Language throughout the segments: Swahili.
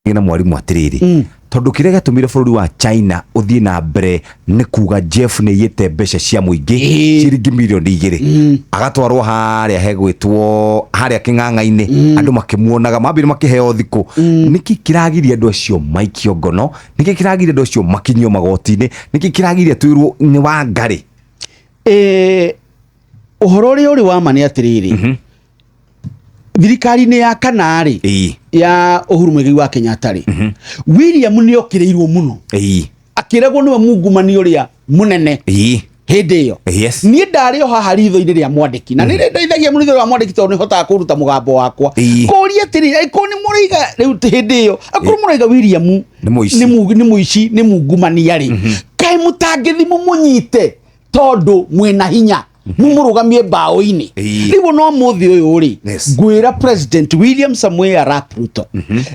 ngina mwarimu atiriri tondu kire gatumire bururi wa China uthie na mbere ni kuga Jeff ni yete mbeca cia muingi ciringi milioni 2 agatwarwo haria hegwitwo haria king'ang'a-ini andu makimuonaga mambire makiheo thiku niki kiragiria andu acio maikio ngono niki kiragiria andu acio makinyio magoti-ini niki kiragiria twirwo ni wa ngari uhoro uri wa mani atiriri thirikari-ini ya kanari ya Uhuru Muigai wa Kenyatta William ni okireirwo muno akiragwo niwe mungumani uria munene hindi iyo ni ndari o haha ritho-ini ria mwandiki na ni ndeithagia mu ritho ria mwandiki tondu nihotaga kuruta mugambo wakwa kuria atiri ko ni muriga riu hindi iyo akuru muriga William ni muici ni mungumania ri kai mutangithimu munyite tondu mwina hinya mumurugamie bao-ini riu no muthi uyu ri ngwira President William Samuel Arap Ruto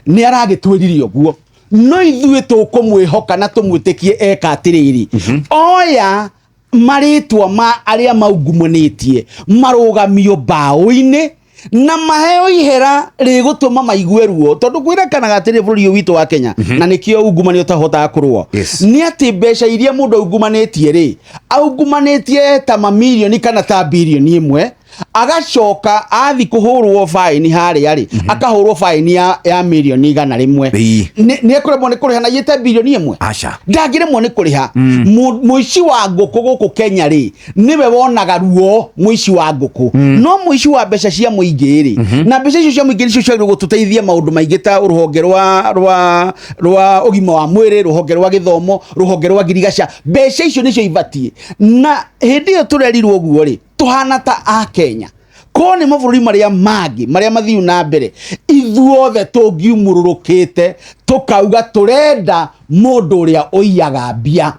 ni aragitwiririe uguo no ithuĩ tukumwihoka na tumwitikie eka atiriri oya maritwa ma aria maungumanitie marugamio bao-ini na maheo ihera rigutuma maigue ruo tondu kwirekanaga atiri bururi witu wa Kenya na nikio ungumani utahota kurwo ni ati mbeca iria mundu aungumanitie ri aungumanitie ta mamilioni kana ta bilioni imwe agacoka athi kuhurwo fine haria ri akahurwo fine ya milioni 100 ni ekuremwo ni kuriha na yete bilioni imwe acha ndangiremwo ni kuriha muici wa nguku guku Kenya ri niwe wonaga ruo muici wa nguku no muici wa mbeca cia muingi ri na mbeca icio cia muingi nicio cia gututeithia maundu maingi ta ruhonge rwa ugima wa mwiri ruhonge rwa githomo ruhonge rwa girigaca mbeca icio nicio ibatie na hindi iyo turerirwo uguo ri tuhana ta a Kenya ko ni mabũrũri maria mangi maria mathiu na mbere ithuothe tungiumururukite tukauga turenda mundu uria uiyaga mbia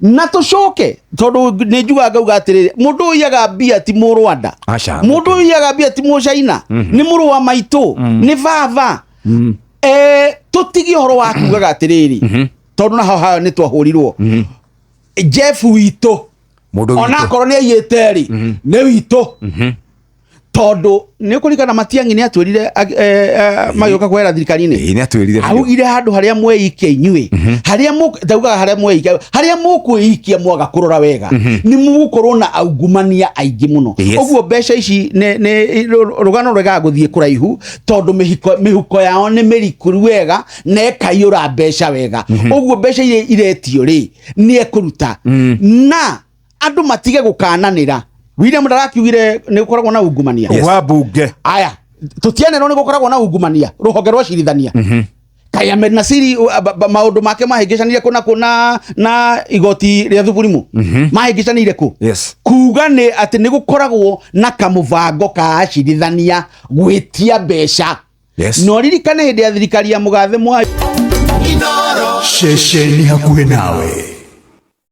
na tucoke tondu ni njuga ngauga atiri mundu uiyaga mbia ti mu Rwanda mundu uiyaga mbia ti mu China ni muru wa maitu ni baba tutigi horo wa kugaga atiriri tondu naho hayo ni twahurirwo Jeff witu ona korwo ni ayeteri ni witu tondu ni kurikana Matiang'i ni atwirire magioka kwera thirikari-ini ni atwirire augire handu haria mweike inyui haria ndaugaga haria mweike haria mukwiikia mwaga kurora wega ni mugukorwo na aungumania aingi muno uguo mbeca ici ni rugano rwega guthie kuraihu tondu mihuko yao ni mirikuru wega na ekaiura mbeca wega uguo mbeca iretio ri ni ekuruta na andu matige gukananira William ndarakiugire ni gukoragwo na ungumania wa bunge aya tutiane no ni gukoragwo na ungumania ruhonge rwa cirithania kai Ahmed Nasiri maundu make mahingicanire kuna na igoti ria thuburimu mahingicanire ku kuga ni ati ni gukoragwo na kamuvango ka acirithania gwitia mbeca no ririkane hindi ya thirikari ya mugathe Mwai Shesheni hakuhe nawe.